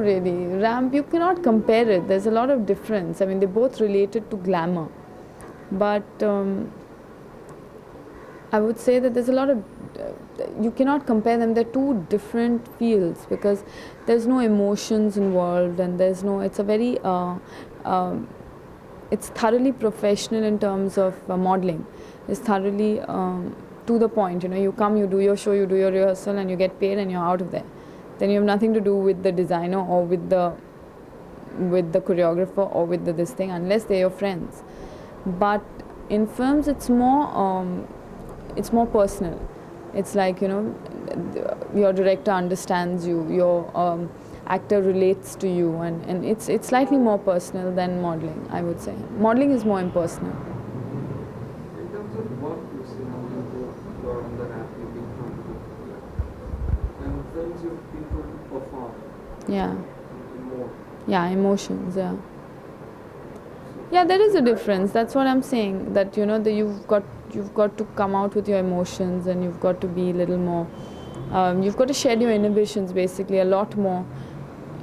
really. Ramp, you cannot compare it. There's a lot of difference. I mean, they're both related to glamour. But I would say that there's a lot of, you cannot compare them. They're two different fields because there's no emotions involved, and there's no, it's a very, it's thoroughly professional in terms of modeling. It's thoroughly to the point. You know, you come, you do your show, you do your rehearsal, and you get paid, and you're out of there. Then you have nothing to do with the designer or with the choreographer or with this thing, unless they're your friends. But in films, it's more personal. It's like, you know, your director understands you, your actor relates to you, and it's slightly more personal than modeling, I would say. Modeling is more impersonal. In terms of work, you say now you're on the rap, you've been told to, and films you've been told to perform. Yeah. More. Yeah, emotions, yeah. Yeah, there is a difference. That's what I'm saying. That, you know, you've got to come out with your emotions, and you've got to be a little more. You've got to shed your inhibitions basically a lot more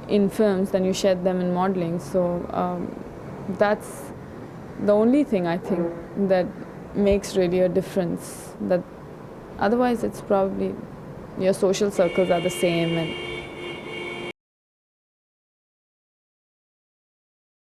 in films than you shed them in modeling. So that's the only thing I think that makes really a difference. That otherwise, it's probably your social circles are the same, and